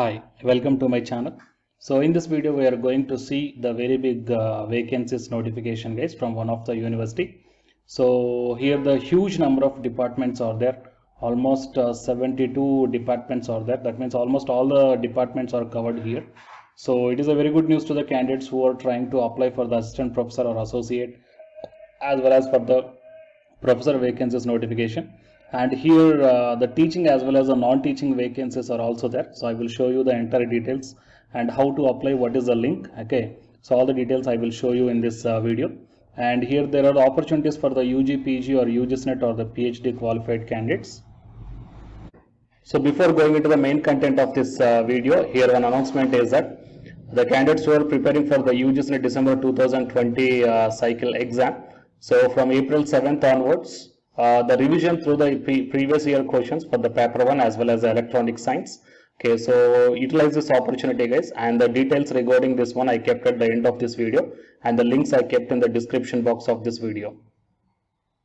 Hi, welcome to my channel. So in this video we are going to see the very big vacancies notification guys from one of the university. So here the huge number of departments are there, almost 72 departments are there. That means almost all the departments are covered here. So it is a very good news to the candidates who are trying to apply for the assistant professor or associate as well as for the professor vacancies notification. And here the teaching as well as the non-teaching vacancies are also there. So I will show you the entire details and how to apply, what is the link. Okay, so all the details I will show you in this video. And here there are opportunities for the UG, PG or UGSNet or the PhD qualified candidates. So before going into the main content of this video, here one announcement is that the candidates who are preparing for the UGSNet December 2020 cycle exam. So from April 7th onwards, the revision through the previous year questions for the paper 1 as well as the electronic science. Okay, so utilize this opportunity guys, and the details regarding this one I kept at the end of this video, and the links I kept in the description box of this video.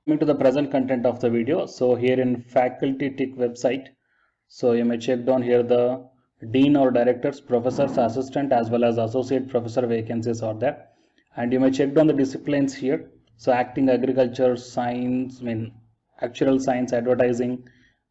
Coming to the present content of the video, so here in Faculty TIC website, so you may check down here the dean or directors, professors, assistant as well as associate professor vacancies are there, and you may check down the disciplines here. So acting, agriculture, science, actuarial science, advertising,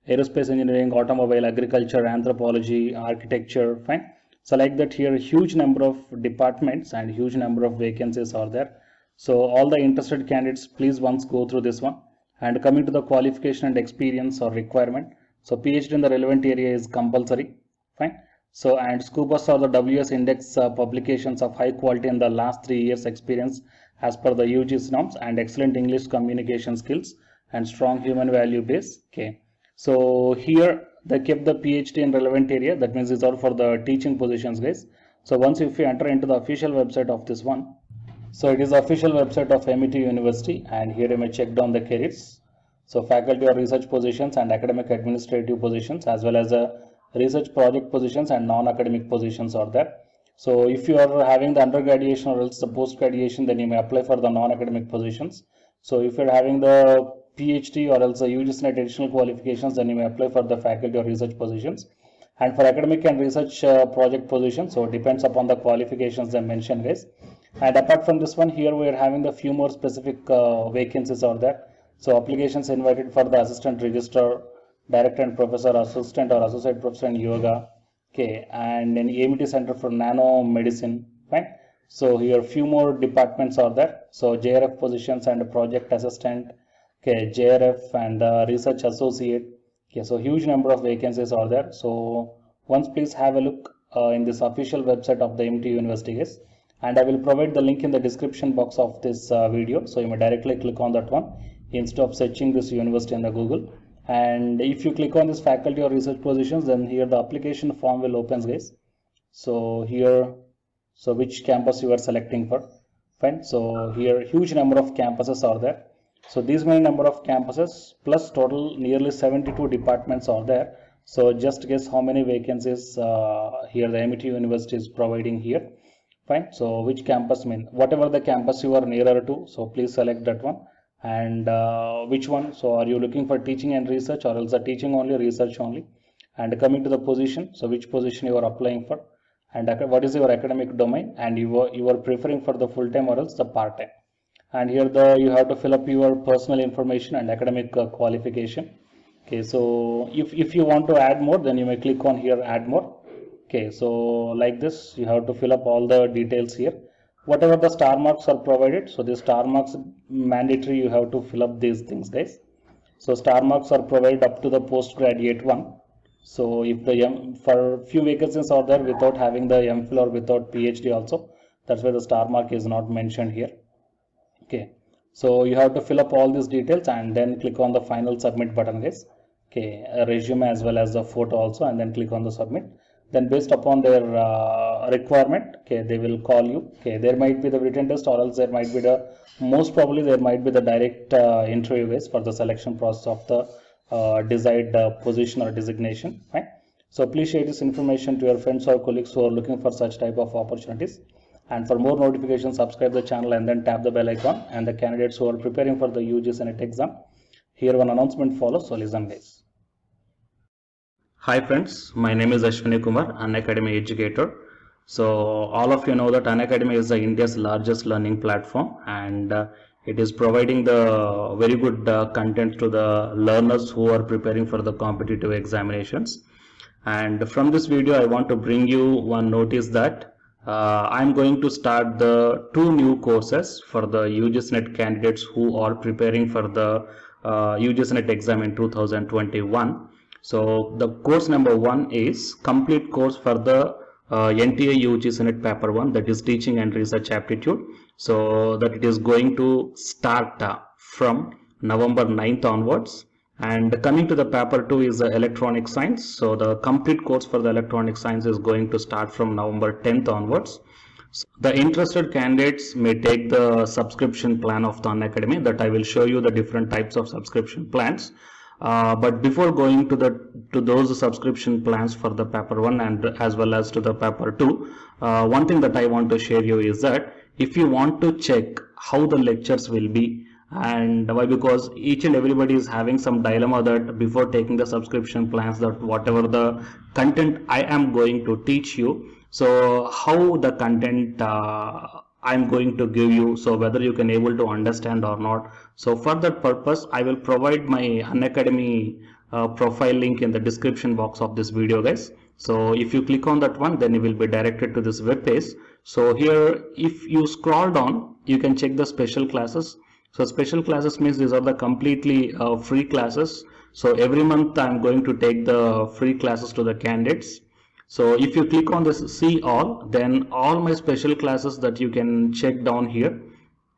aerospace engineering, automobile, agriculture, anthropology, architecture, fine. So like that here huge number of departments and huge number of vacancies are there. So all the interested candidates, please once go through this one. And coming to the qualification and experience or requirement, so PhD in the relevant area is compulsory, fine. So and Scopus or the WS index publications of high quality in the last 3 years experience as per the UG's norms, and excellent English communication skills and strong human value base. Okay, so here they kept the PhD in relevant area, that means it's all for the teaching positions guys. So once if you enter into the official website of this one, so it is the official website of MIT University, and here you may check down the careers. So faculty or research positions and academic administrative positions as well as research project positions and non-academic positions are there. So if you are having the undergraduation or else the post-graduation, then you may apply for the non-academic positions. So if you are having the PhD or else the UGSNet additional qualifications, then you may apply for the faculty or research positions. And for academic and research project positions, so it depends upon the qualifications I mentioned guys. And apart from this one, here we are having the few more specific vacancies are there. So applications invited for the assistant registrar, director and professor, assistant or associate professor in yoga. Okay, and in AMT Center for Nano Medicine, fine. So here few more departments are there. So JRF positions and project assistant, okay, JRF and research associate. Okay, so huge number of vacancies are there. So once please have a look in this official website of the MIT University guys, and I will provide the link in the description box of this video. So you may directly click on that one instead of searching this university in the Google. And if you click on this faculty or research positions, then here the application form will open guys. So here, so which campus you are selecting for, fine. So here huge number of campuses are there. So these many number of campuses plus total nearly 72 departments are there. So just guess how many vacancies here the MIT University is providing here, fine. So which campus, whatever the campus you are nearer to, so please select that one. And which one, so are you looking for teaching and research or else a teaching only, research only? And coming to the position, so which position you are applying for, and what is your academic domain, and you are preferring for the full-time or else the part-time. And here you have to fill up your personal information and academic qualification. Okay, so if you want to add more, then you may click on here add more. Okay, so like this you have to fill up all the details here. Whatever the star marks are provided, so the star marks mandatory, you have to fill up these things guys. So star marks are provided up to the postgraduate one. So if the for few vacancies are there without having the MPhil or without PhD also, that's why the star mark is not mentioned here. Okay, so you have to fill up all these details and then click on the final submit button guys. Okay, a resume as well as the photo also, and then click on the submit. Then based upon their requirement, okay, they will call you. Okay, there might be the written test or else there might be the, most probably there might be the direct interview guys for the selection process of the desired position or designation, right? So please share this information to your friends or colleagues who are looking for such type of opportunities. And for more notifications, subscribe the channel and then tap the bell icon. And the candidates who are preparing for the UG Senate exam, here one announcement follows, so listen guys. Hi friends, my name is Ashwini Kumar, Unacademy educator. So all of you know that Unacademy is India's largest learning platform, and it is providing the very good content to the learners who are preparing for the competitive examinations. And from this video I want to bring you one notice that I'm going to start the 2 new courses for the UGC-NET candidates who are preparing for the UGC-NET exam in 2021. So the course number 1 is complete course for the NTA UGC-NET paper 1, that is teaching and research aptitude. So that it is going to start from November 9th onwards. And coming to the paper 2 is the electronic science. So the complete course for the electronic science is going to start from November 10th onwards. So the interested candidates may take the subscription plan of the Unacademy, that I will show you the different types of subscription plans. But before going to those subscription plans for the paper 1 and as well as to the paper 2, one thing that I want to share you is that if you want to check how the lectures will be, and why, because each and everybody is having some dilemma that before taking the subscription plans, that whatever the content I am going to teach you, so how the content I'm going to give you, so whether you can able to understand or not. So for that purpose I will provide my Unacademy profile link in the description box of this video, guys. So if you click on that one, then you will be directed to this web page. So here if you scroll down, you can check the special classes. So special classes means these are the completely free classes. So every month I'm going to take the free classes to the candidates. So if you click on this see all, then all my special classes that you can check down here,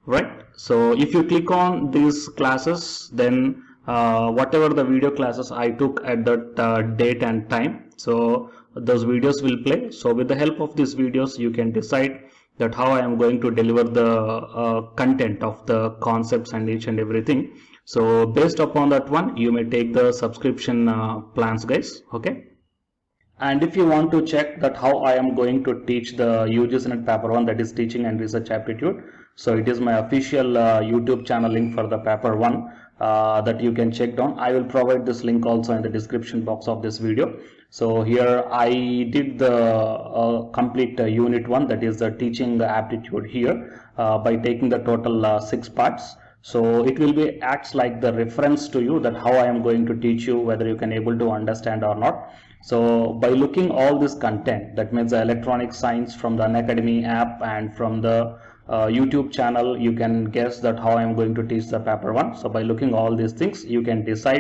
right? So if you click on these classes, then whatever the video classes I took at that date and time, so those videos will play. So with the help of these videos you can decide that how I am going to deliver the content of the concepts and each and everything. So based upon that one, you may take the subscription plans, guys. Okay. And if you want to check that how I am going to teach the UGC-NET paper 1, that is teaching and research aptitude, so it is my official YouTube channel link for the paper 1 that you can check down. I will provide this link also in the description box of this video. So here I did the complete unit 1, that is the teaching aptitude here by taking the total 6 parts. So it will be acts like the reference to you that how I am going to teach you, whether you can able to understand or not. So by looking all this content, that means the electronic science from the Unacademy app and from the YouTube channel, you can guess that how I am going to teach the paper 1. So by looking all these things, you can decide